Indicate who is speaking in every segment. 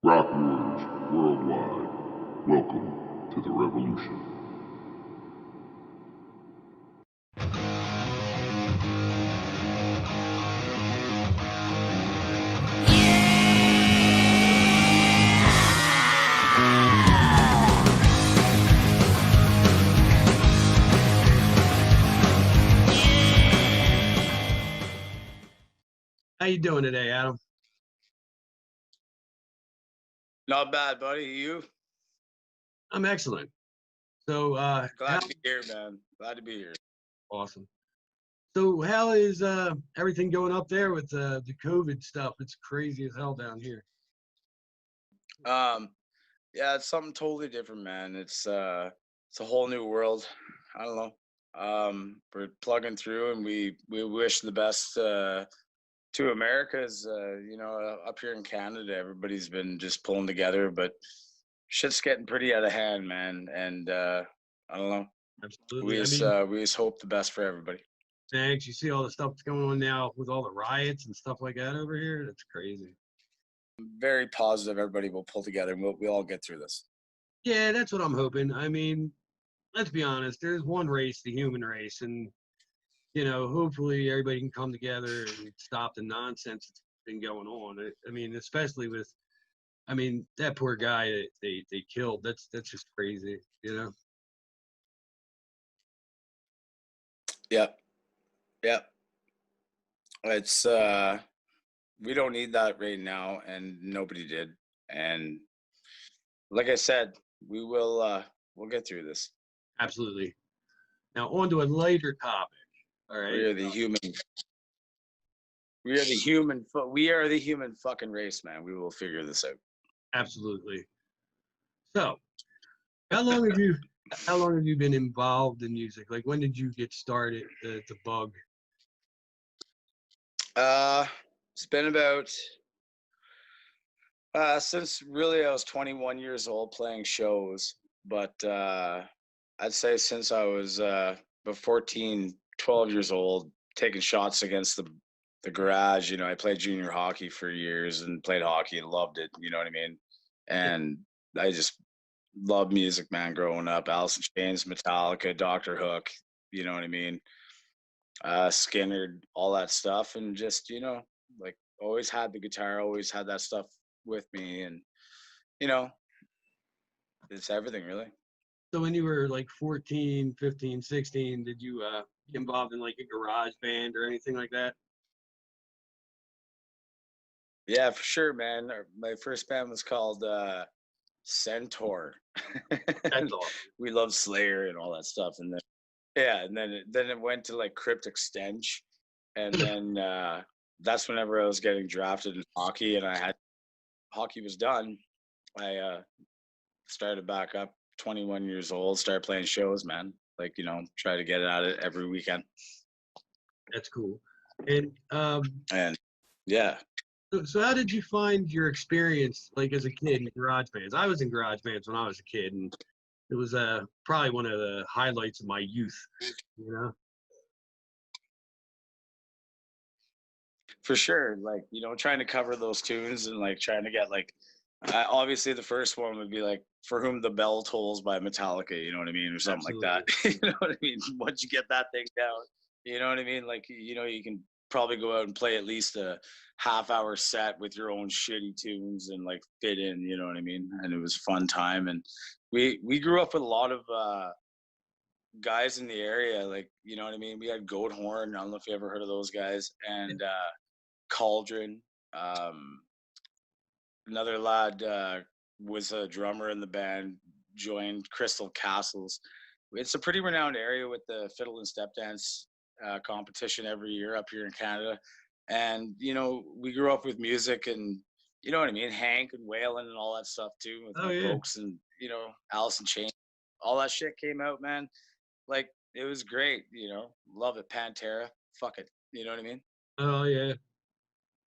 Speaker 1: Rock Wars Worldwide. Welcome to the revolution.
Speaker 2: How you doing today, Adam?
Speaker 3: Not bad, buddy. You?
Speaker 2: I'm excellent. So,
Speaker 3: Glad to be here, man. Glad to be here.
Speaker 2: Awesome. So, how is everything going up there with the COVID stuff? It's crazy as hell down here.
Speaker 3: Yeah, it's something totally different, man. It's a whole new world. I don't know. We're plugging through, and we wish the best to America's. Up here in Canada, everybody's been just pulling together, but shit's getting pretty out of hand, man. And I don't know.
Speaker 2: Absolutely.
Speaker 3: We just hope the best for everybody.
Speaker 2: Thanks. You see all the stuff that's going on now with all the riots and stuff like that over here? That's crazy.
Speaker 3: I'm very positive everybody will pull together, and we'll all get through this.
Speaker 2: Yeah, that's what I'm hoping. I mean, let's be honest. There's one race, the human race, and hopefully everybody can come together and stop the nonsense that's been going on. I mean, especially with, that poor guy that they killed. That's just crazy,
Speaker 3: Yep. It's we don't need that right now, and nobody did. And like I said, we'll get through this.
Speaker 2: Absolutely. Now on to a lighter topic. All right.
Speaker 3: We are the human fucking race, man. We will figure this out.
Speaker 2: Absolutely. So, how long have you been involved in music? Like, when did you get started? The bug.
Speaker 3: It's been about since really I was 21 years old playing shows, but I'd say since I was about 14, 12 years old, taking shots against the garage. I played junior hockey for years and played hockey and loved it. You know what I mean? And I just loved music, man, growing up. Alice in Chains, Metallica, Dr. Hook, you know what I mean? Skinner, all that stuff. And just, like always had the guitar, always had that stuff with me. And, it's everything really.
Speaker 2: So when you were like 14, 15, 16, did you get involved in like a garage band or anything like that?
Speaker 3: Yeah, for sure, man. My first band was called Centaur.
Speaker 2: That's awesome.
Speaker 3: We loved Slayer and all that stuff. And then it went to like Cryptic Stench. And then that's whenever I was getting drafted in hockey and hockey was done. I started back up 21 years old, started playing shows, man. Like, try to get at it every weekend.
Speaker 2: That's cool. And
Speaker 3: yeah.
Speaker 2: So how did you find your experience, like as a kid in garage bands? I was in garage bands when I was a kid, and it was probably one of the highlights of my youth.
Speaker 3: For sure, like trying to cover those tunes and like trying to get like, obviously the first one would be like "For Whom the Bell Tolls" by Metallica. You know what I mean, or something
Speaker 2: Absolutely.
Speaker 3: like that. You know what I mean? Once you get that thing down, you know what I mean. Like you can probably go out and play at least a half-hour set with your own shitty tunes and like fit in. You know what I mean? And it was a fun time. And we grew up with a lot of guys in the area. Like you know what I mean. We had Goat Horn. I don't know if you ever heard of those guys. And Cauldron. Another lad was a drummer in the band, joined Crystal Castles. It's a pretty renowned area with the fiddle and step dance competition every year up here in Canada. And, we grew up with music and, you know what I mean? Hank and Waylon and all that stuff too, with folks and, Alice in Chains. All that shit came out, man. Like, it was great, love it. Pantera, fuck it. You know what I mean?
Speaker 2: Oh, yeah.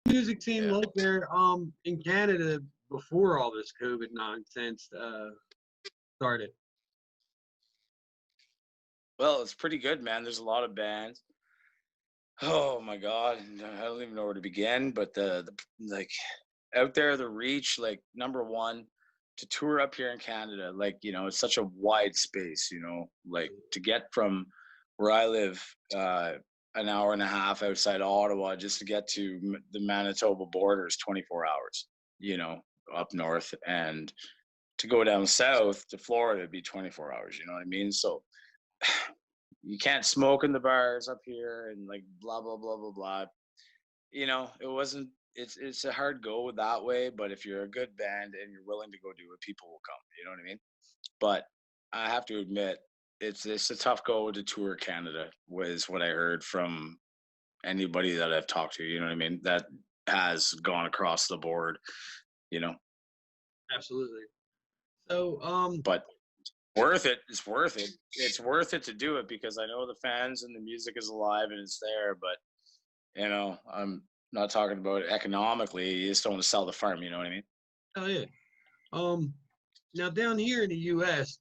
Speaker 2: Music scene like there in Canada before all this COVID nonsense started?
Speaker 3: Well, it's pretty good, man. There's a lot of bands. Oh my god, I don't even know where to begin. But the like out there, the reach, like number one, to tour up here in Canada, like, you know, it's such a wide space, you know, like to get from where I live, an hour and a half outside Ottawa just to get to the Manitoba border is 24 hours, you know, up north. And to go down south to Florida, it'd be 24 hours, you know what I mean? So you can't smoke in the bars up here and like blah, blah, blah, blah, blah. You know, it wasn't, it's a hard go that way, but if you're a good band and you're willing to go do it, people will come, you know what I mean? But I have to admit, it's a tough go to tour Canada, was what I heard from anybody that I've talked to, you know what I mean, that has gone across the board, you know.
Speaker 2: Absolutely. So,
Speaker 3: But worth it. It's worth it. It's worth it to do it because I know the fans and the music is alive and it's there. But you know, I'm not talking about it economically. You just don't want to sell the farm. You know what I mean?
Speaker 2: oh yeah. Now down here in the U.S.,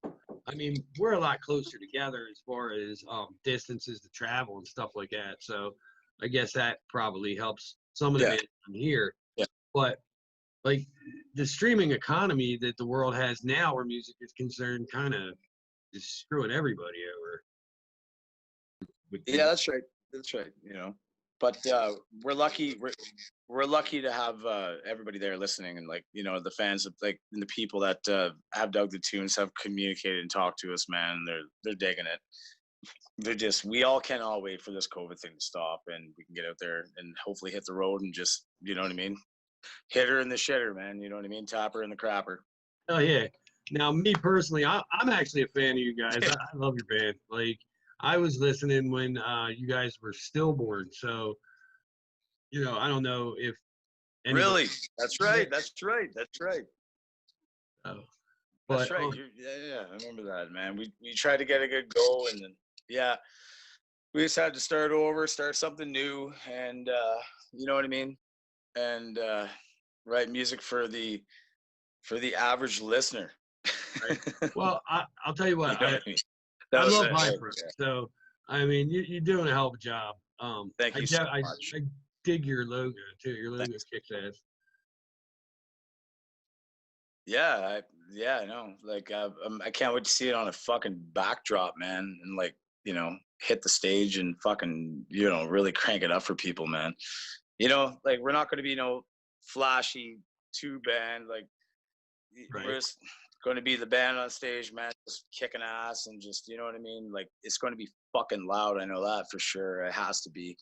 Speaker 2: I mean, we're a lot closer together as far as distances to travel and stuff like that. So I guess that probably helps some of the
Speaker 3: Yeah.
Speaker 2: bands from here.
Speaker 3: Yeah.
Speaker 2: But like the streaming economy that the world has now, where music is concerned, kind of is screwing everybody over.
Speaker 3: Yeah, that's right. That's right. You know, but we're lucky. We're lucky to have everybody there listening, and like, you know, the fans of, like, and the people that have dug the tunes, have communicated and talked to us. Man, they're digging it. They're just, we all cannot wait for this COVID thing to stop and we can get out there and hopefully hit the road and just, you know what I mean, hit her in the shitter, man. You know what I mean, tap her in the crapper.
Speaker 2: Oh yeah. Now, me personally, I'm actually a fan of you guys. I love your band. Like, I was listening when you guys were stillborn. So, you know, I don't know if anybody,
Speaker 3: Really? That's right. That's right. That's right.
Speaker 2: oh,
Speaker 3: That's
Speaker 2: but
Speaker 3: right. Yeah, I remember that, man. We tried to get a good go, and then yeah, we just had to start over, start something new, and you know what I mean, and write music for the average listener.
Speaker 2: right. Well, I'll tell you
Speaker 3: You
Speaker 2: what,
Speaker 3: know what I mean?
Speaker 2: I
Speaker 3: That was
Speaker 2: love
Speaker 3: it.
Speaker 2: Highfront.
Speaker 3: Yeah.
Speaker 2: So, I mean, you're doing a hell of a job.
Speaker 3: Thank you so much.
Speaker 2: I dig your logo too. Your logo
Speaker 3: Thanks.
Speaker 2: kicks ass.
Speaker 3: Yeah, I know. Like, I can't wait to see it on a fucking backdrop, man, and like, you know, hit the stage and fucking, you know, really crank it up for people, man. You know, like, we're not going to be no flashy two band, like,
Speaker 2: Right.
Speaker 3: we're just going to be the band on stage, man, just kicking ass and just, you know what I mean? Like, it's going to be fucking loud. I know that for sure. It has to be.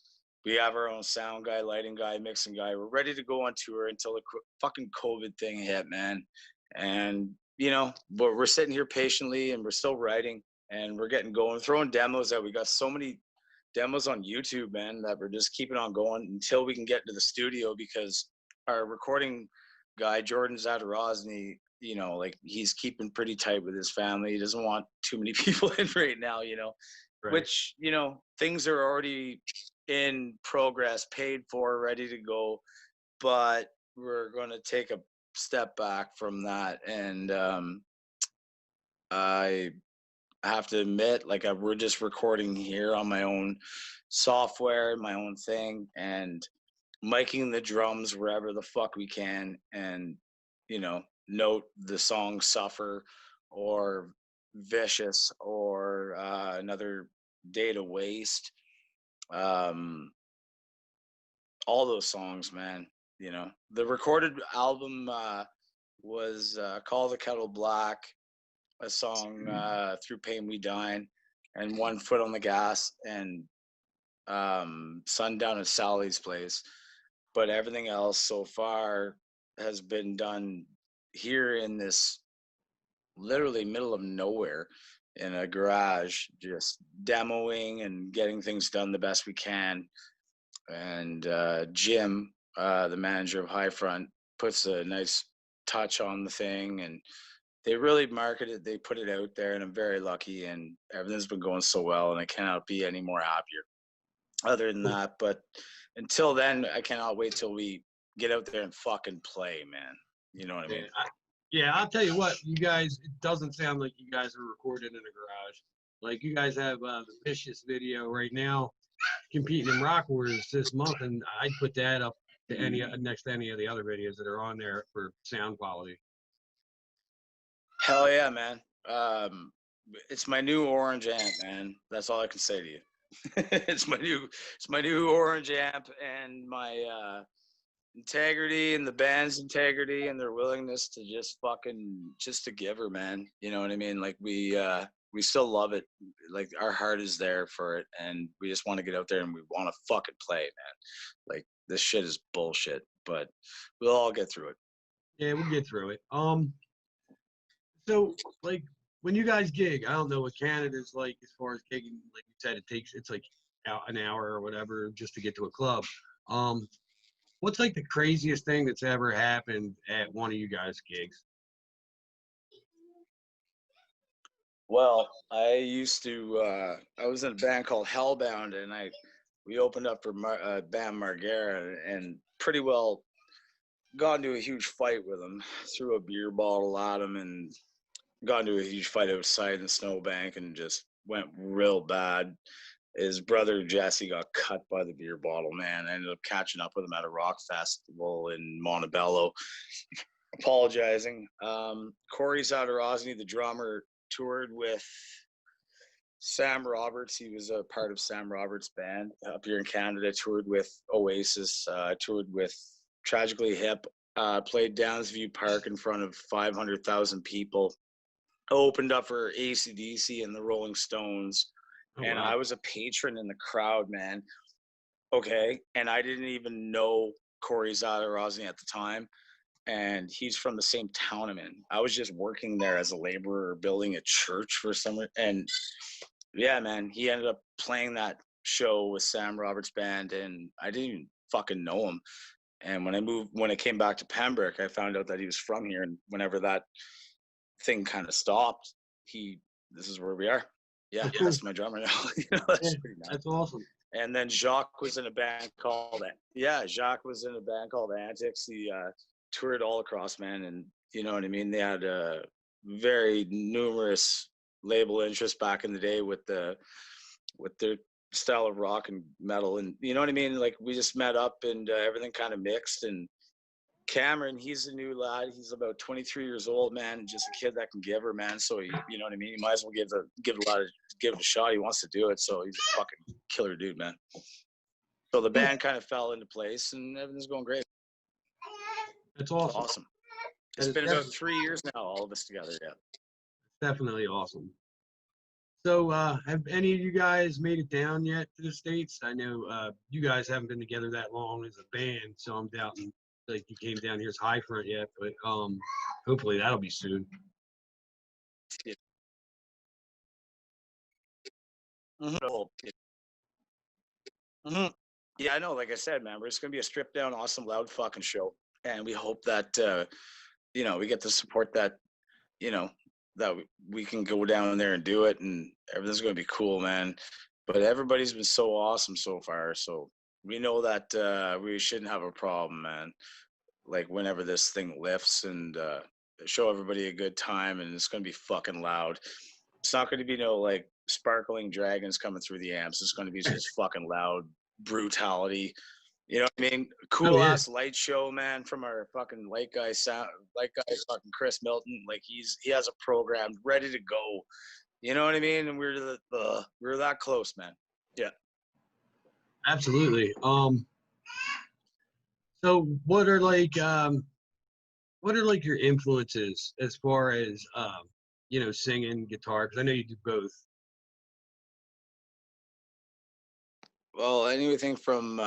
Speaker 3: We have our own sound guy, lighting guy, mixing guy. We're ready to go on tour until the fucking COVID thing hit, man. And, you know, but we're sitting here patiently and we're still writing and we're getting going, throwing demos out. We got so many demos on YouTube, man, that we're just keeping on going until we can get into the studio, because our recording guy, Jordan Zadarozny, you know, like, he's keeping pretty tight with his family. He doesn't want too many people in right now, you know,
Speaker 2: Right.
Speaker 3: which, you know, things are already in progress, paid for, ready to go, but we're going to take a step back from that. And I have to admit, like, we're just recording here on my own software, my own thing, and miking the drums wherever the fuck we can. And, you know, note the song Suffer or Vicious or Another Day to Waste. All those songs, man. You know, the recorded album was Call the Kettle Black, a song Through Pain We Dine, and One Foot on the Gas, and Sundown at Sally's Place. But everything else so far has been done here in this literally middle of nowhere in a garage, just demoing and getting things done the best we can. And Jim, the manager of Highfront, puts a nice touch on the thing, and they really market it. They put it out there, and I'm very lucky, and everything's been going so well, and I cannot be any more happier. Other than that, but until then, I cannot wait till we get out there and fucking play, man. You know what I mean?
Speaker 2: Yeah, I'll tell you what, you guys, it doesn't sound like you guys are recorded in a garage. Like, you guys have the Vicious video right now competing in Rock Wars this month, and I'd put that up to any next to any of the other videos that are on there for sound quality.
Speaker 3: Hell yeah, man. It's my new orange amp, man. That's all I can say to you. it's my new orange amp, and my integrity and the band's integrity and their willingness to just to give her, man. You know what I mean? Like we still love it. Like our heart is there for it, and we just want to get out there and we want to fucking play, man. Like this shit is bullshit, but we'll all get through it.
Speaker 2: Yeah, we'll get through it. So like when you guys gig, I don't know what Canada's like as far as gigging. Like you said, it's like an hour or whatever just to get to a club. What's like the craziest thing that's ever happened at one of you guys' gigs?
Speaker 3: Well, I was in a band called Hellbound, and we opened up for band Margera, and pretty well got into a huge fight with him, threw a beer bottle at him, and got into a huge fight outside in the snowbank, and just went real bad. His brother Jesse got cut by the beer bottle, man. I ended up catching up with him at a rock festival in Montebello, apologizing. Corey Zadarozny, the drummer, toured with Sam Roberts. He was a part of Sam Roberts' band up here in Canada, toured with Oasis, toured with Tragically Hip, played Downsview Park in front of 500,000 people, opened up for AC/DC and the Rolling Stones.
Speaker 2: Oh,
Speaker 3: and
Speaker 2: wow.
Speaker 3: I was a patron in the crowd, man. Okay. And I didn't even know Corey Zadarozny at the time. And he's from the same town I'm in. I was just working there as a laborer, building a church for someone. And yeah, man, he ended up playing that show with Sam Roberts' band, and I didn't even fucking know him. And when I came back to Pembroke, I found out that he was from here. And whenever that thing kind of stopped, this is where we are. Yeah,
Speaker 2: Cool.
Speaker 3: that's my drummer now. That's pretty nice.
Speaker 2: That's awesome.
Speaker 3: And then Jacques was in a band called Antics. He toured all across, man, and you know what I mean. They had very numerous label interests back in the day with their style of rock and metal, and you know what I mean. Like we just met up, and everything kind of mixed. And Cameron, he's a new lad. He's about 23 years old, man. Just a kid that can give her, man. So you know what I mean. He might as well give it a shot. He wants to do it, so he's a fucking killer dude, man. So the band kind of fell into place, and everything's going great.
Speaker 2: That's awesome.
Speaker 3: It's awesome. It's been about 3 years now, all of us together. Yeah.
Speaker 2: Definitely awesome. So, have any of you guys made it down yet to the States? I know you guys haven't been together that long as a band, so I'm doubting like you came down here as Highfront yet, but hopefully that'll be soon.
Speaker 3: Yeah. Mm-hmm. Mm-hmm. Yeah, I know. Like I said, man, it's gonna be a stripped down, awesome, loud fucking show, and we hope that we get the support that that we can go down there and do it, and everything's gonna be cool, man. But everybody's been so awesome so far, so we know that we shouldn't have a problem, man. Like whenever this thing lifts, and show everybody a good time, and it's gonna be fucking loud. It's not gonna be no like sparkling dragons coming through the amps. It's gonna be just fucking loud brutality. You know what I mean? Cool ass light show, man, from our fucking light guy fucking Chris Milton. Like he has a program ready to go. You know what I mean? And we're that close, man. Yeah.
Speaker 2: Absolutely. So what are like your influences as far as singing, guitar? Because I know you do both.
Speaker 3: Well, anything from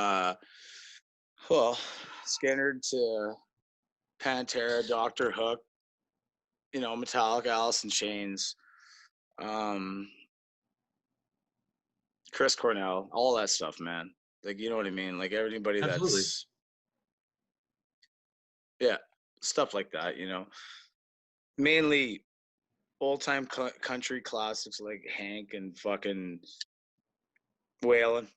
Speaker 3: Skinner to Pantera, Doctor Hook, Metallica, Alice in Chains, Chris Cornell, all that stuff, man. Like, you know what I mean? Like everybody
Speaker 2: Absolutely.
Speaker 3: Stuff like that, Mainly old-time country classics like Hank and fucking Waylon,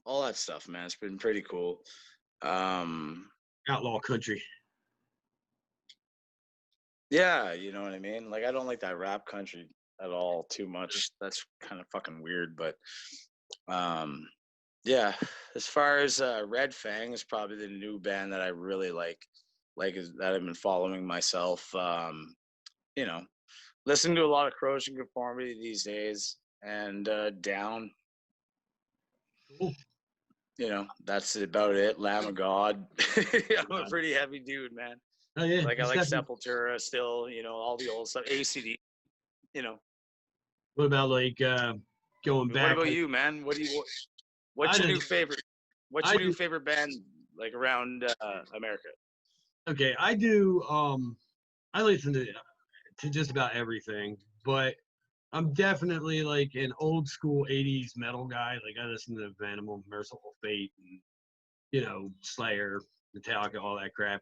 Speaker 3: all that stuff, man. It's been pretty cool.
Speaker 2: Outlaw country.
Speaker 3: Yeah, you know what I mean? Like, I don't like that rap country at all too much. That's kind of fucking weird, but Yeah, as far as Red Fang is probably the new band that I really like is that I've been following myself. You know, listening to a lot of Corrosion Conformity these days, and Down.
Speaker 2: Cool.
Speaker 3: You know, that's about it. Lamb of God. I'm a pretty heavy dude, man.
Speaker 2: Oh yeah,
Speaker 3: Like I
Speaker 2: it's
Speaker 3: like
Speaker 2: definitely.
Speaker 3: Sepultura still. You know, all the old stuff. ACD. You know.
Speaker 2: What about like going
Speaker 3: What
Speaker 2: back?
Speaker 3: about
Speaker 2: Like
Speaker 3: you, man? What's
Speaker 2: I
Speaker 3: your
Speaker 2: just
Speaker 3: new favorite? What's
Speaker 2: I
Speaker 3: your new
Speaker 2: do.
Speaker 3: favorite band like around America?
Speaker 2: Okay, I do. I listen to just about everything, but I'm definitely like an old school '80s metal guy. Like I listen to Venom, Merciful Fate, and Slayer, Metallica, all that crap.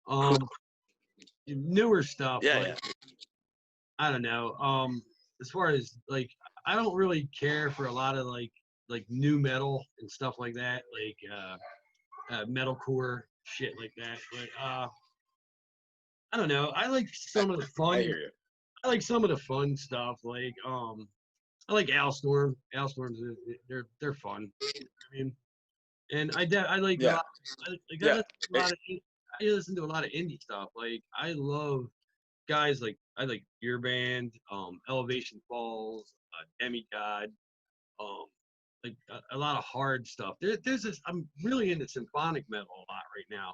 Speaker 3: Cool.
Speaker 2: Um, Newer stuff
Speaker 3: Yeah,
Speaker 2: like
Speaker 3: yeah.
Speaker 2: I don't know. As far as like I don't really care for a lot of like new metal and stuff like that, like metalcore shit like that. But I don't know. I like
Speaker 3: I,
Speaker 2: some of the
Speaker 3: I
Speaker 2: fun.
Speaker 3: hear you.
Speaker 2: I like some of the fun stuff. Like I like Alstorm. Alstorm's they're fun. I mean, and I like a
Speaker 3: Yeah,
Speaker 2: lot. I
Speaker 3: yeah.
Speaker 2: listen to a lot of I listen to a lot of indie stuff. Like I love guys like I like Your Band, Elevation Falls, Demigod, um, like a lot of hard stuff. There's this. I'm really into symphonic metal a lot right now.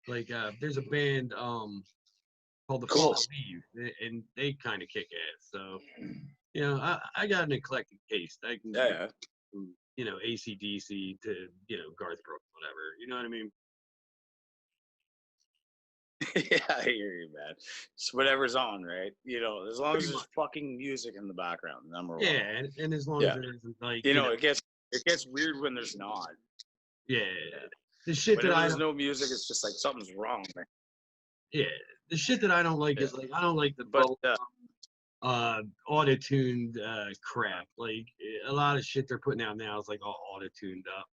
Speaker 2: Like there's a band called the
Speaker 3: Cool.
Speaker 2: False Leave, and they kind of kick ass. So I got an eclectic taste. I can
Speaker 3: Yeah, yeah.
Speaker 2: from, AC/DC to Garth Brooks, whatever. You know what I mean?
Speaker 3: Yeah, I hear you, man. It's whatever's on, right? You know, as long as
Speaker 2: Pretty
Speaker 3: there's
Speaker 2: much.
Speaker 3: fucking music in the background, number one.
Speaker 2: Yeah, and as long as
Speaker 3: Yeah.
Speaker 2: there isn't like
Speaker 3: You know, it gets weird when there's not.
Speaker 2: yeah,
Speaker 3: Yeah.
Speaker 2: the shit that
Speaker 3: Whenever
Speaker 2: I
Speaker 3: there's
Speaker 2: don't
Speaker 3: no music, it's just like something's wrong, man.
Speaker 2: yeah the shit that I don't like
Speaker 3: Yeah.
Speaker 2: is like I don't like the
Speaker 3: But
Speaker 2: auto-tuned crap. Like a lot of shit they're putting out now is like all auto-tuned up.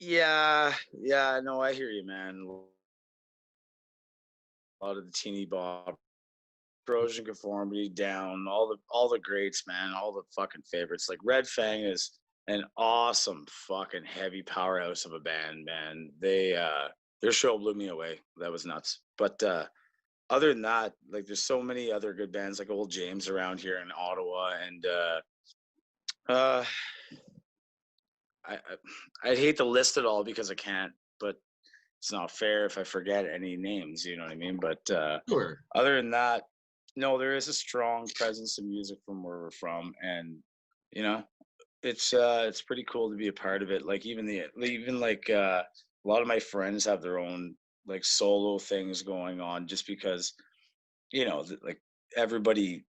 Speaker 3: yeah, yeah, no, I hear you, man. A lot of the teeny bop, Corrosion Conformity, Down, all the greats, man, all the fucking favorites. Like Red Fang is an awesome fucking heavy powerhouse of a band, man. Their show blew me away. That was nuts. But other than that, like there's so many other good bands like Old James around here in Ottawa, and uh, I'd hate to list it all because I can't, but it's not fair if I forget any names. You know what I mean? But
Speaker 2: Sure.
Speaker 3: other than that, no, there is a strong presence of music from where we're from, and you know, it's pretty cool to be a part of it. Like even like a lot of my friends have their own like solo things going on, just because like everybody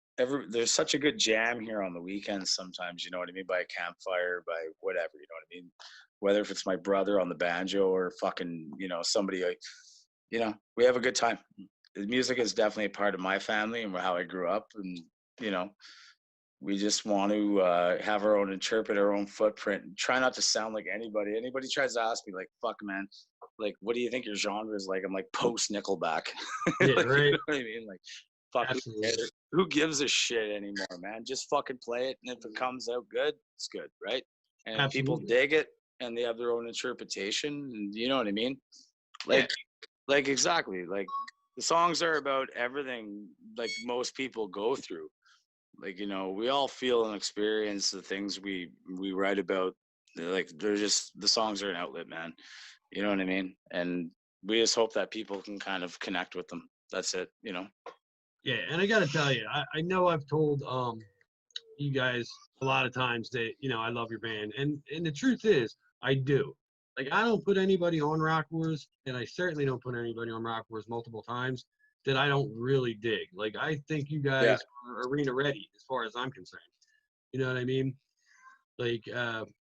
Speaker 3: there's such a good jam here on the weekends sometimes, you know what I mean, by a campfire, by whatever, you know what I mean, whether if it's my brother on the banjo or fucking somebody like, we have a good time. The music is definitely a part of my family and how I grew up, and you know we just want to have our own, interpret our own footprint, and try not to sound like anybody tries to ask me like, fuck man, like what do you think your genre is, like I'm like post Nickelback.
Speaker 2: Yeah,
Speaker 3: Like, you
Speaker 2: right.
Speaker 3: know what I mean, like fuck,
Speaker 2: Absolutely.
Speaker 3: who gives a shit anymore, man? Just fucking play it, and if it comes out good, it's good, right? And if people
Speaker 2: Absolutely.
Speaker 3: dig it and they have their own interpretation, and you know what I mean,
Speaker 2: Yeah.
Speaker 3: like exactly, like the songs are about everything like most people go through. Like we all feel and experience the things we write about. Like they're just, the songs are an outlet, man. You know what I mean? And we just hope that people can kind of connect with them. That's it.
Speaker 2: Yeah, and I gotta tell you, I know I've told you guys a lot of times that I love your band, and the truth is I do. Like I don't put anybody on Rock Wars, and I certainly don't put anybody on Rock Wars multiple times that I don't really dig. Like I think you
Speaker 3: Yeah.
Speaker 2: guys are arena ready as far as I'm concerned. You know what I mean? Like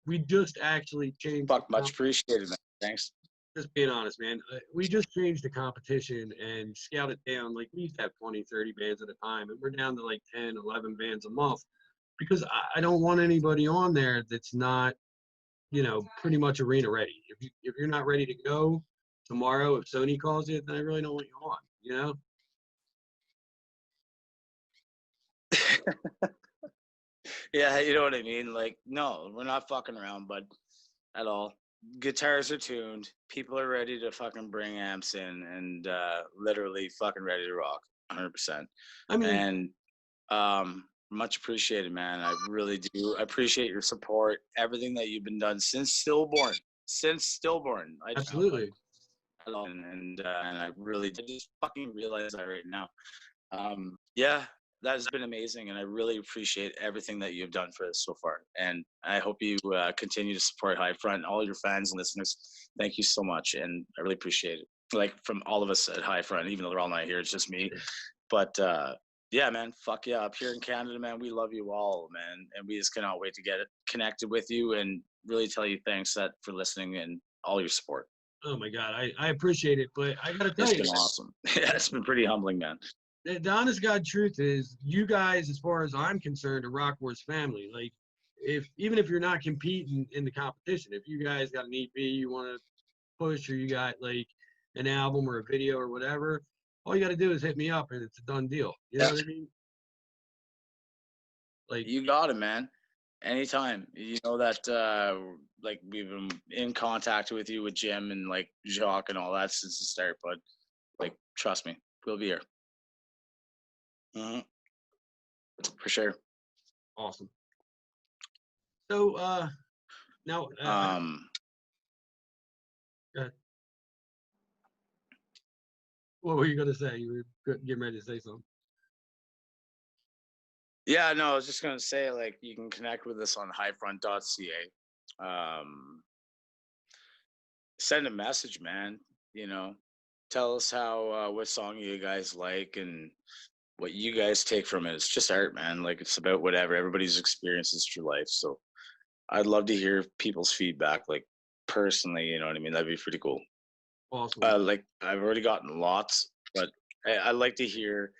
Speaker 2: we just actually changed the
Speaker 3: Fuck, much appreciated, man. Thanks.
Speaker 2: just being honest, man. We just changed the competition and scaled it down. Like we used to have 20, 30 bands at a time, and we're down to like 10, 11 bands a month because I don't want anybody on there that's not, pretty much arena ready. If you're not ready to go tomorrow, if Sony calls you, then I really don't want you on, you know?
Speaker 3: Yeah, you know what I mean? Like, no, we're not fucking around, bud, at all. Guitars are tuned. People are ready to fucking bring amps in and literally fucking ready to rock 100%.
Speaker 2: I mean,
Speaker 3: And much appreciated, man. I really do. I appreciate your support, everything that you've been done since stillborn. Since stillborn. I just
Speaker 2: absolutely.
Speaker 3: and I really I just fucking realize that right now. Yeah, that has been amazing, and I really appreciate everything that you've done for us so far. And I hope you continue to support Highfront, all your fans and listeners. Thank you so much, and I really appreciate it. Like from all of us at Highfront, even though they're all not here, it's just me. But yeah, man, fuck yeah, up here in Canada, man, we love you all, man, and we just cannot wait to get it connected with you and really tell you thanks for listening and all your support.
Speaker 2: Oh my God, I appreciate it, but I gotta tell
Speaker 3: It's
Speaker 2: you,
Speaker 3: been awesome. Yeah, it's been pretty humbling, man.
Speaker 2: the honest God truth is, you guys, as far as I'm concerned, are Rock Wars family. Like, even if you're not competing in the competition, if you guys got an EP you want to push, or you got like an album or a video or whatever, all you got to do is hit me up, and it's a done deal. You know what I mean? Like,
Speaker 3: You got it, man. Anytime. You know that like we've been in contact with you with Jim and like Jacques and all that since the start, but like trust me, we'll be here. hmm For sure.
Speaker 2: awesome. So now, go ahead. What were you gonna say? You were getting ready to say something.
Speaker 3: Yeah, no, I was just gonna say like you can connect with us on highfront.ca. Send a message, man. You know, tell us how what song you guys like and what you guys take from it. It's just art, man. Like it's about whatever everybody's experiences through life. So I'd love to hear people's feedback, like personally. You know what I mean? That'd be pretty cool.
Speaker 2: Awesome.
Speaker 3: Like I've already gotten lots, but I like to hear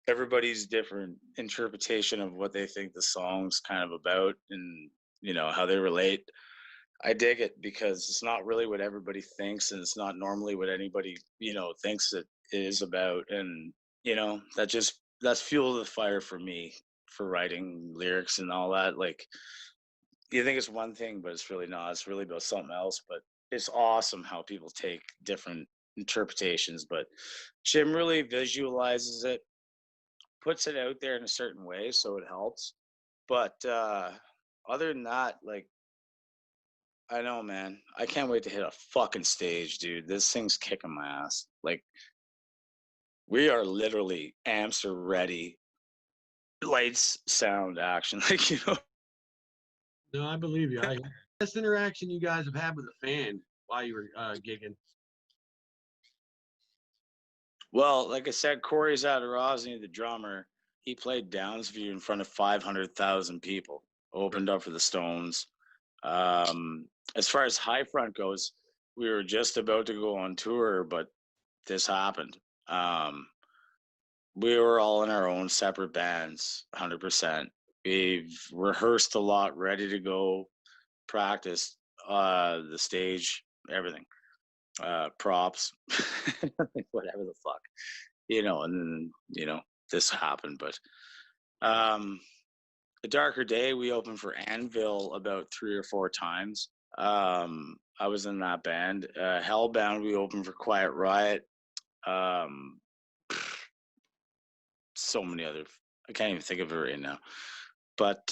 Speaker 3: everybody's different interpretation of what they think the song's kind of about, and you know how they relate. I dig it because it's not really what everybody thinks, and it's not normally what anybody thinks it is about, and that's fuel to the fire for me for writing lyrics and all that. Like you think it's one thing, but it's really not. It's really about something else. But it's awesome how people take different interpretations. But Jim really visualizes it, puts it out there in a certain way, so it helps. But other than that, like I know, man. I can't wait to hit a fucking stage, dude. This thing's kicking my ass. Like, we are literally amps are ready, lights, sound, action. Like,
Speaker 2: No, I believe you. Best interaction you guys have had with a fan while you were gigging.
Speaker 3: Well, like I said, Corey's out of Rosny, the drummer. He played Downsview in front of 500,000 people. Opened up for the Stones. As far as Highfront goes, we were just about to go on tour, but this happened. We were all in our own separate bands, 100%. We've rehearsed a lot, ready to go, practice, the stage, everything, props, whatever the fuck, and then, this happened. But A Darker Day, we opened for Anvil about 3 or 4 times. I was in that band. Hellbound, we opened for Quiet Riot. So many other, I can't even think of it right now. But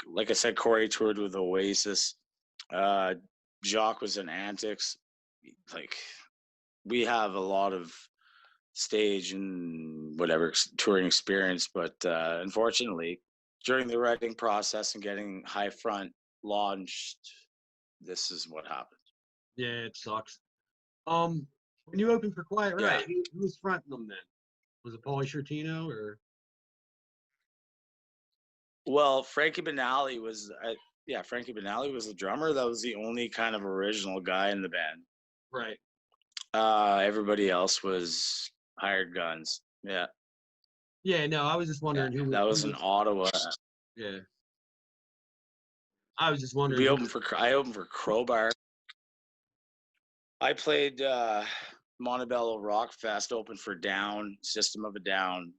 Speaker 3: like I said, Corey toured with Oasis. Jacques was in Antics. Like we have a lot of stage and whatever touring experience, but unfortunately, during the writing process and getting Highfront launched, this is what happened.
Speaker 2: Yeah, it sucks. When you opened for Quiet
Speaker 3: Yeah.
Speaker 2: Riot, who was fronting them then? Was it Paulie Shortino or?
Speaker 3: Well, Frankie Benali was, Frankie Benali was the drummer. That was the only kind of original guy in the band.
Speaker 2: Right.
Speaker 3: Everybody else was hired guns. Yeah.
Speaker 2: Yeah, no, I was just wondering who.
Speaker 3: That was in Ottawa.
Speaker 2: Yeah. I was just wondering.
Speaker 3: I opened for Crowbar. I played Montebello Rock Fest, opened for Down, System of a Down,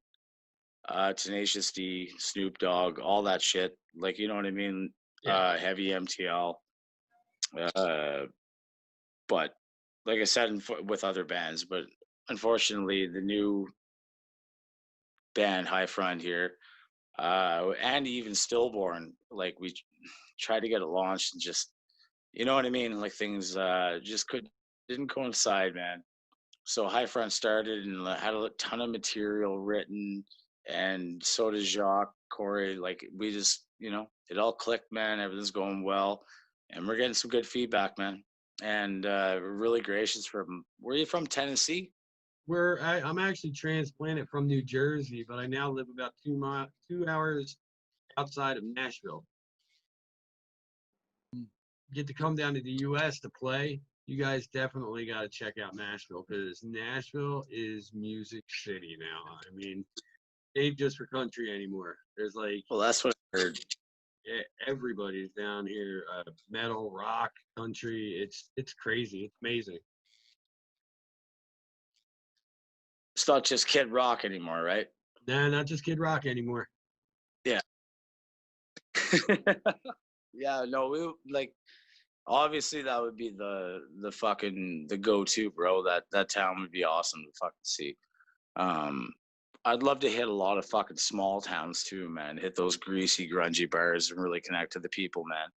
Speaker 3: Tenacious D, Snoop Dogg, all that shit. Like, you know what I mean?
Speaker 2: Yeah.
Speaker 3: Heavy MTL. But like I said, with other bands, but unfortunately, the new band Highfront here, and even Stillborn, like we tried to get it launched and just, you know what I mean? Like things just didn't coincide, man. So Highfront started and had a ton of material written, and so does Jacques, Corey. Like we just, it all clicked, man. Everything's going well, and we're getting some good feedback, man. And we're really gracious from. Where are you from? Tennessee?
Speaker 2: I'm actually transplanted from New Jersey, but I now live about 2 hours outside of Nashville. Get to come down to the U.S. to play. You guys definitely got to check out Nashville, because Nashville is music city now. I mean, it ain't just for country anymore. There's like,
Speaker 3: Well, that's what I heard.
Speaker 2: everybody's down here. Metal, rock, country. It's crazy. It's amazing.
Speaker 3: It's not just Kid Rock anymore, right?
Speaker 2: Nah, not just Kid Rock anymore.
Speaker 3: Yeah. Yeah, no, we like obviously that would be the fucking the go-to, bro. That town would be awesome to fucking see. I'd love to hit a lot of fucking small towns too, man. Hit those greasy, grungy bars and really connect to the people, man.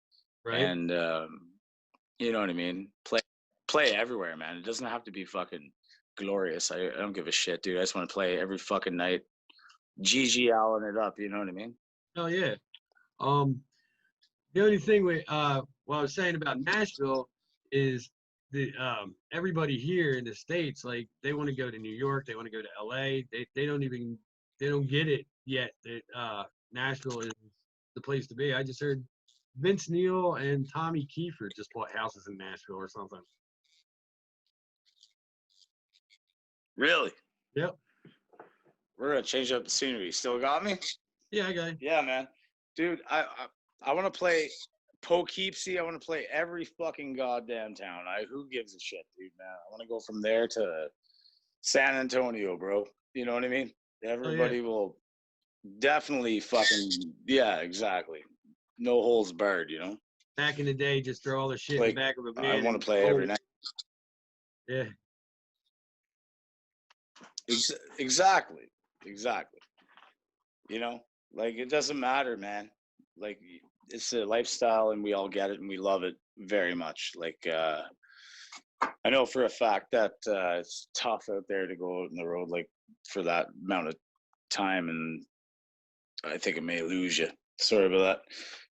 Speaker 2: Right?
Speaker 3: And you know what I mean? Play everywhere, man. It doesn't have to be fucking glorious. I don't give a shit, dude. I just want to play every fucking night. GG Allen it up, you know what I mean?
Speaker 2: Oh yeah. The only thing what I was saying about Nashville is the everybody here in the States, like they want to go to New York, they want to go to LA. They don't get it yet that Nashville is the place to be. I just heard Vince Neil and Tommy Kiefer just bought houses in Nashville or something.
Speaker 3: Really?
Speaker 2: Yep.
Speaker 3: We're gonna change up the scenery. Still got me?
Speaker 2: Yeah, I got it.
Speaker 3: Yeah, man. Dude, I want to play Poughkeepsie. I want to play every fucking goddamn town. Who gives a shit, dude, man? I want to go from there to San Antonio, bro. You know what I mean? Everybody will definitely fucking, yeah, exactly. No holes barred, you know?
Speaker 2: Back in the day, just throw all the shit in the back of a van.
Speaker 3: I want to play every night.
Speaker 2: Yeah.
Speaker 3: Exactly. You know, like it doesn't matter, man. Like it's a lifestyle and we all get it and we love it very much. Like I know for a fact that it's tough out there to go out on the road like for that amount of time, and I think it may lose you. Sorry about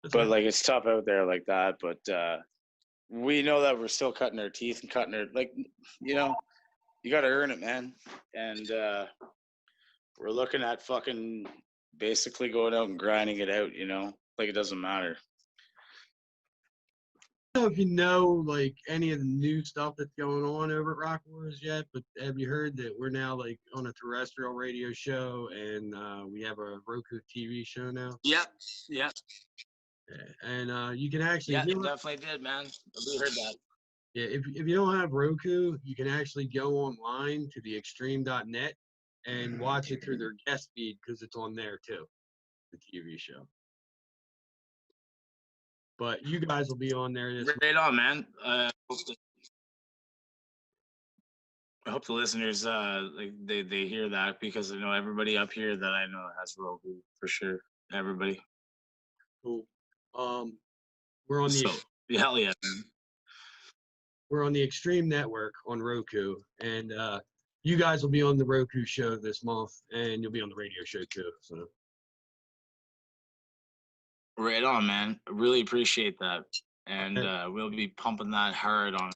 Speaker 3: that. But like it's tough out there like that. But we know that we're still cutting our teeth and cutting our, like, you know, you got to earn it, man. And we're looking at fucking basically going out and grinding it out, you know, like it doesn't matter.
Speaker 2: I don't know if you know like any of the new stuff that's going on over at Rock Wars yet, but have you heard that we're now like on a terrestrial radio show and we have a Roku TV show now?
Speaker 3: Yeah.
Speaker 2: And you can actually
Speaker 3: Definitely did, man. We heard that.
Speaker 2: Yeah, if you don't have Roku, you can actually go online to theextreme.net and watch it through their guest feed because it's on there too, the TV show. But you guys will be on there this
Speaker 3: right on, man. I hope the listeners like they hear that, because I know everybody up here that I know has Roku for sure. Everybody.
Speaker 2: Cool. We're on the
Speaker 3: hell yeah, man.
Speaker 2: We're on the Extreme Network on Roku, and you guys will be on the Roku show this month, and you'll be on the radio show too. So.
Speaker 3: Right on, man. I really appreciate that, and we'll be pumping that hard on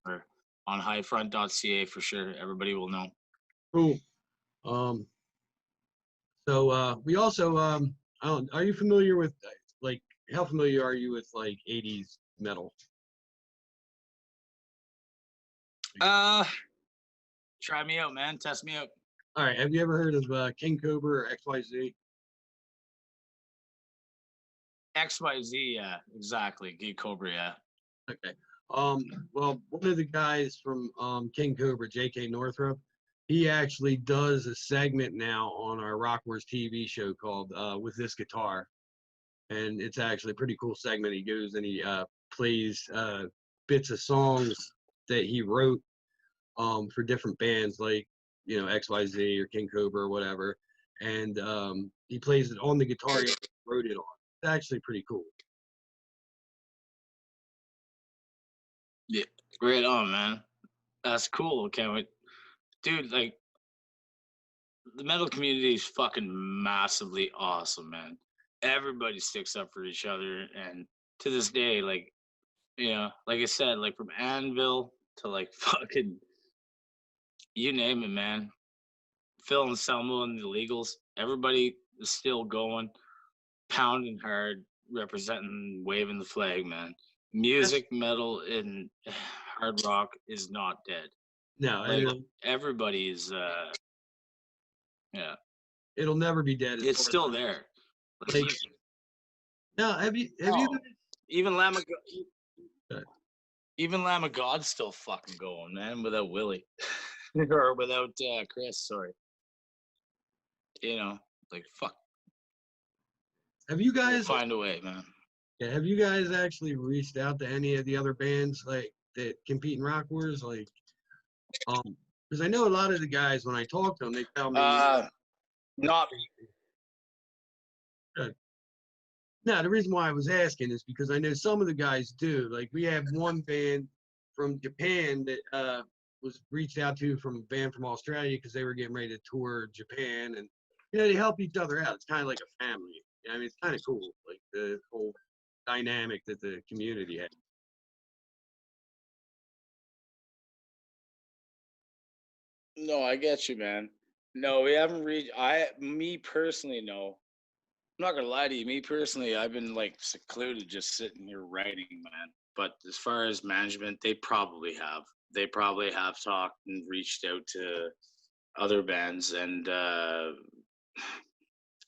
Speaker 3: highfront.ca for sure. Everybody will know.
Speaker 2: Cool. So we also are you familiar with like how familiar are you with like 80s metal?
Speaker 3: Try me out, man. Test me out.
Speaker 2: All right. Have you ever heard of King Cobra or XYZ?
Speaker 3: XYZ, yeah, exactly. King Cobra, yeah.
Speaker 2: Okay. Well, one of the guys from King Cobra, J.K. Northrup, he actually does a segment now on our Rock Wars TV show called With This Guitar. And it's actually a pretty cool segment. He goes and he plays bits of songs that he wrote for different bands like, you know, XYZ or King Cobra or whatever. And he plays it on the guitar he wrote it on. It's actually pretty cool.
Speaker 4: Yeah, right on, man. That's cool. Can't wait. Dude, like, the metal community is fucking massively awesome, man. Everybody sticks up for each other. And to this day, like, you know, like I said, like from Anvil to like fucking, you name it, man. Phil and Selma and the Legals, everybody is still going, pounding hard, representing, waving the flag, man. Music, metal, and hard rock is not dead.
Speaker 2: No,
Speaker 4: Like, everybody is, yeah.
Speaker 2: It'll never be dead.
Speaker 4: It's still there.
Speaker 2: Like, no, have you
Speaker 4: even Lamb of God, even Lamb of God's still fucking going, man, without Willie. Or without Chris, sorry. You know, like, fuck.
Speaker 2: Have you guys
Speaker 4: we'll find a way, man?
Speaker 2: Yeah, have you guys actually reached out to any of the other bands like that compete in Rock Wars? Like, because I know a lot of the guys when I talk to them, they tell me
Speaker 3: not.
Speaker 2: Good. No, the reason why I was asking is because I know some of the guys do. Like, we have one band from Japan that was reached out to from a band from Australia because they were getting ready to tour Japan, and you know they help each other out. It's kind of like a family. I mean, it's kind of cool, like the whole dynamic that the community has.
Speaker 3: No, I get you, man. No, we haven't reached. Me personally, no. I'm not gonna lie to you. Me personally, I've been like secluded, just sitting here writing, man. But as far as management, they probably have. They probably have talked and reached out to other bands. And as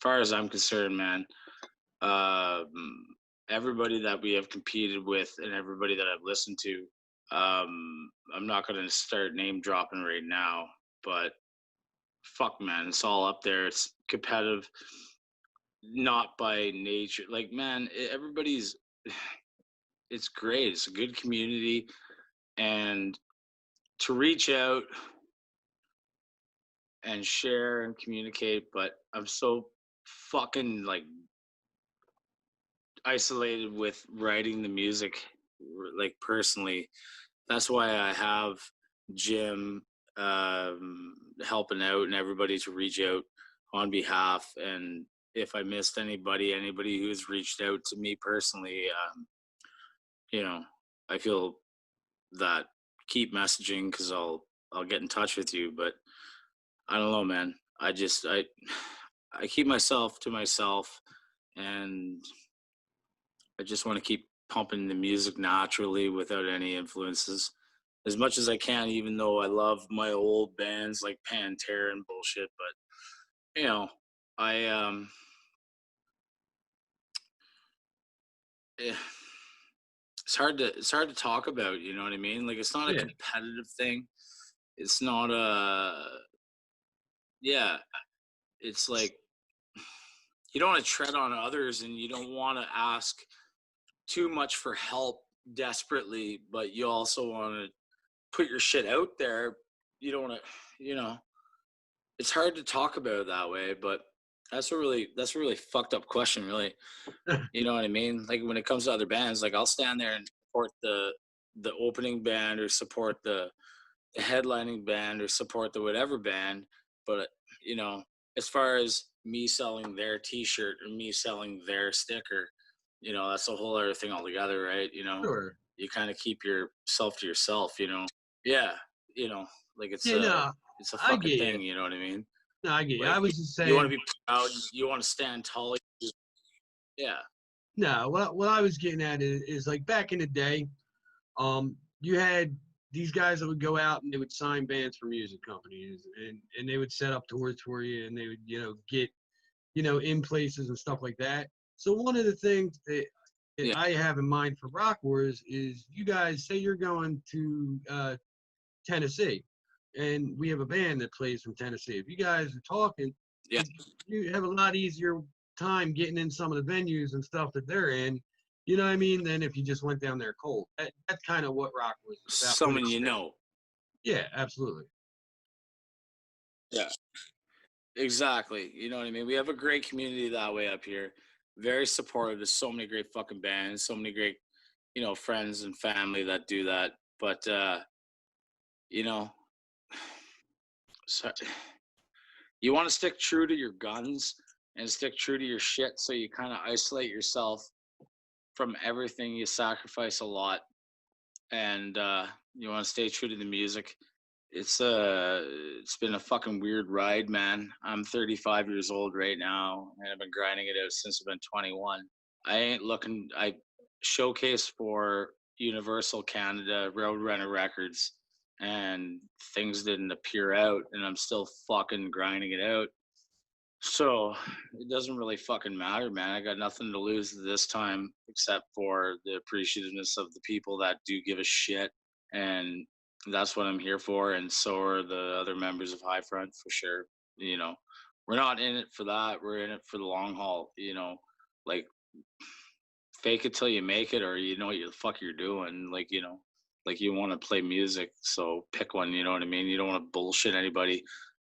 Speaker 3: far as I'm concerned, man, everybody that we have competed with and everybody that I've listened to, I'm not gonna start name dropping right now, but fuck, man, it's all up there. It's competitive. Not by nature, like, man, everybody's, it's great, it's a good community, and to reach out and share and communicate, but I'm so fucking like isolated with writing the music, like, personally. That's why I have Jim helping out and everybody to reach out on behalf. And if I missed anybody who's reached out to me personally, you know, I feel that keep messaging because I'll get in touch with you. But I don't know, man. I keep myself to myself, and I just want to keep pumping the music naturally without any influences as much as I can, even though I love my old bands like Pantera and bullshit. But, you know, it's hard to talk about, you know what I mean? Like, it's not a competitive thing. It's not it's like, you don't want to tread on others, and you don't want to ask too much for help desperately, but you also want to put your shit out there. You don't want to, you know, it's hard to talk about it that way. But that's a really fucked up question, really. You know what I mean? Like, when it comes to other bands, like, I'll stand there and support the opening band, or support the headlining band, or support the whatever band. But, you know, as far as me selling their t-shirt or me selling their sticker, you know, that's a whole other thing altogether, right? You know,
Speaker 2: Sure.
Speaker 3: You kind of keep yourself to yourself, you know? Yeah. You know, like, it's it's a
Speaker 2: I
Speaker 3: fucking
Speaker 2: get
Speaker 3: thing,
Speaker 2: you.
Speaker 3: you know what I mean?
Speaker 2: No, I get you.
Speaker 3: Like,
Speaker 2: I was just saying.
Speaker 3: You want to be proud. You want to stand tall. Yeah.
Speaker 2: No, what I was getting at is like back in the day, you had these guys that would go out and they would sign bands for music companies, and they would set up tours for you, and they would, you know, get, you know, in places and stuff like that. So one of the things that I have in mind for Rock Wars is, you guys say you're going to Tennessee. and we have a band that plays from Tennessee. If you guys are talking,
Speaker 4: Yeah.
Speaker 2: you have a lot easier time getting in some of the venues and stuff that they're in. You know what I mean? Than if you just went down there cold. That's kind of what rock was about.
Speaker 4: Someone you know.
Speaker 2: Yeah, absolutely.
Speaker 4: Yeah. Exactly. You know what I mean? We have a great community that way up here. Very supportive. There's so many great fucking bands, so many great, friends and family that do that. But you know, so, you want to stick true to your guns and stick true to your shit, so you kind of isolate yourself from everything. You sacrifice a lot, and you want to stay true to the music. It's been a fucking weird ride, man. I'm 35 years old right now, and I've been grinding it out since I've been 21. I showcase for Universal Canada, Roadrunner Records, and things didn't appear out, and I'm still fucking grinding it out. So it doesn't really fucking matter, man. I got nothing to lose this time except for the appreciativeness of the people that do give a shit. And that's what I'm here for. And so are the other members of Highfront for sure. We're not in it for that. We're in it for the long haul, like fake it till you make it, or you know what the fuck you're doing. Like you want to play music. So pick one, you know what I mean? You don't want to bullshit anybody,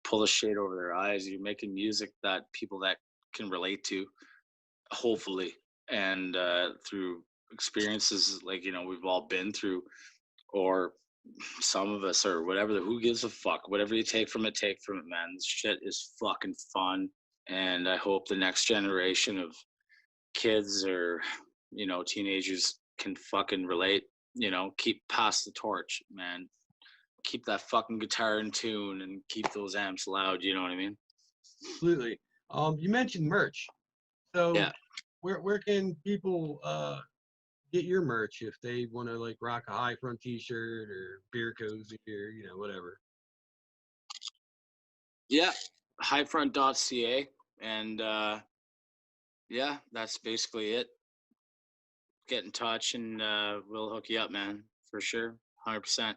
Speaker 4: pull the shade over their eyes. You're making music that people that can relate to, hopefully, and through experiences like we've all been through, or some of us, or whatever. Who gives a fuck? Whatever you take from it, man. This shit is fucking fun, and I hope the next generation of kids or teenagers can fucking relate. Keep pass the torch, man. Keep that fucking guitar in tune and keep those amps loud. You know what I mean?
Speaker 2: Absolutely. You mentioned merch. So
Speaker 4: Yeah.
Speaker 2: where can people get your merch if they want to like rock a Highfront t-shirt or beer cozy or whatever?
Speaker 4: Yeah. Highfront.ca. And yeah, that's basically it. Get in touch and we'll hook you up, man, for sure. 100%.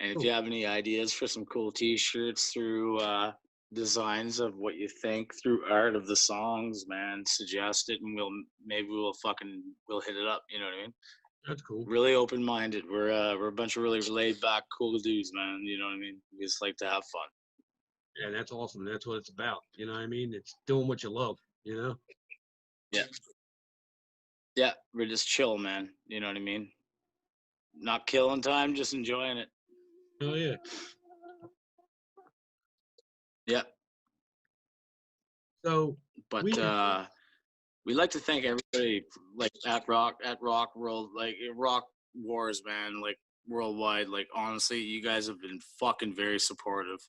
Speaker 4: And if
Speaker 2: Cool.
Speaker 4: you have any ideas for some cool t-shirts through designs of what you think through art of the songs, man, suggest it, and we'll hit it up. You know what I mean?
Speaker 2: That's cool.
Speaker 4: Really open-minded. We're a bunch of really laid back, cool dudes, man. You know what I mean? We just like to have fun.
Speaker 2: Yeah, that's awesome. That's what it's about. You know what I mean? It's doing what you love.
Speaker 4: Yeah. Yeah, we're just chill, man. You know what I mean? Not killing time, just enjoying it.
Speaker 2: Oh yeah.
Speaker 4: Yeah.
Speaker 2: So
Speaker 4: But we'd like to thank everybody, like at Rock World, like Rock Wars, man, like worldwide. Like honestly, you guys have been fucking very supportive,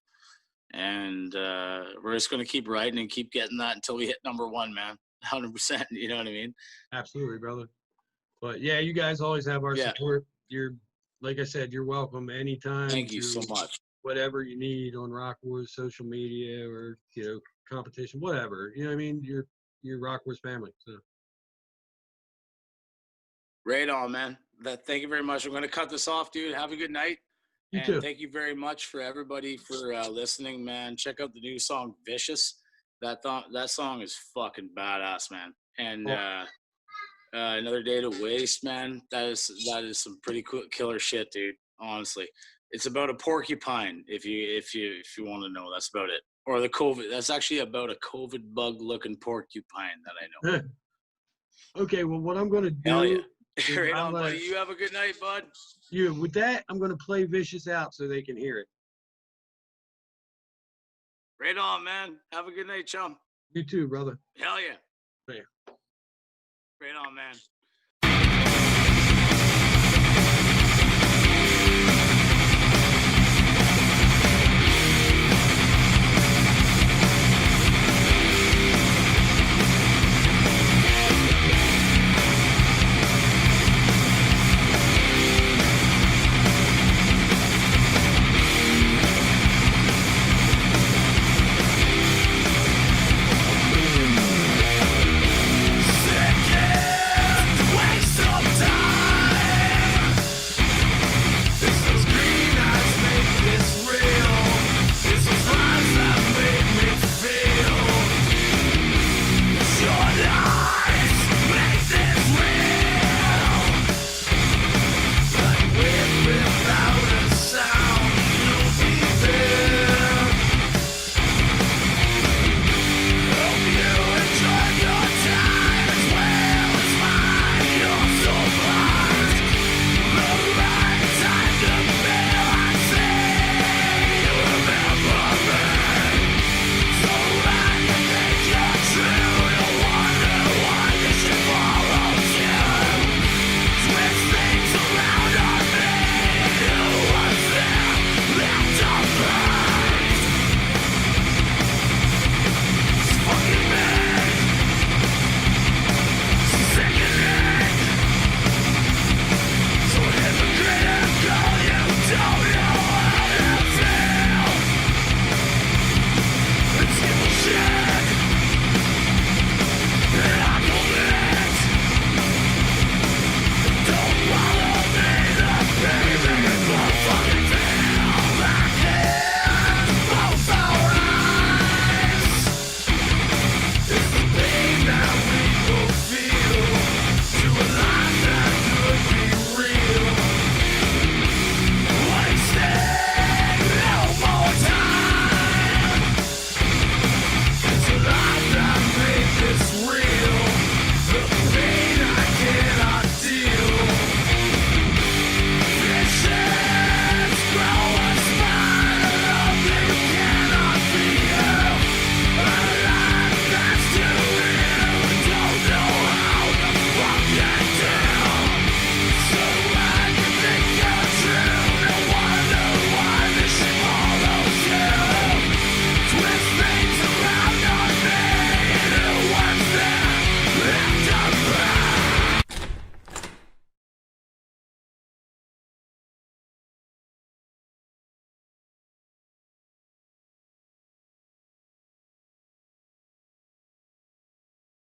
Speaker 4: and we're just gonna keep writing and keep getting that until we hit number one, man. 100%. You know what I mean?
Speaker 2: absolutely, brother. But yeah, you guys always have our
Speaker 4: Yeah.
Speaker 2: support. Like I said, you're welcome anytime.
Speaker 4: Thank you so much.
Speaker 2: Whatever you need on Rock Wars social media or competition, whatever. You know what I mean? You're Rock Wars family. So
Speaker 4: Right on, man. Thank you very much. I'm gonna cut this off, dude. Have a good night.
Speaker 2: you
Speaker 4: And
Speaker 2: too.
Speaker 4: thank you very much for everybody for listening, man. Check out the new song "Vicious." That song is fucking badass, man. And "Another Day to Waste," man. That is some pretty cool killer shit, dude. Honestly, it's about a porcupine. If you want to know, that's about it. Or the COVID. That's actually about a COVID bug looking porcupine that I know.
Speaker 2: Okay, well, what I'm gonna do?
Speaker 4: Hell yeah.
Speaker 2: is
Speaker 4: Right
Speaker 2: I'm
Speaker 4: on,
Speaker 2: gonna-
Speaker 4: buddy. You have a good night, bud.
Speaker 2: With that, I'm gonna play "Vicious" out so they can hear it.
Speaker 4: Right on, man. Have a good night, chum.
Speaker 2: You too, brother.
Speaker 4: Hell yeah.
Speaker 2: Yeah.
Speaker 4: Right on, man.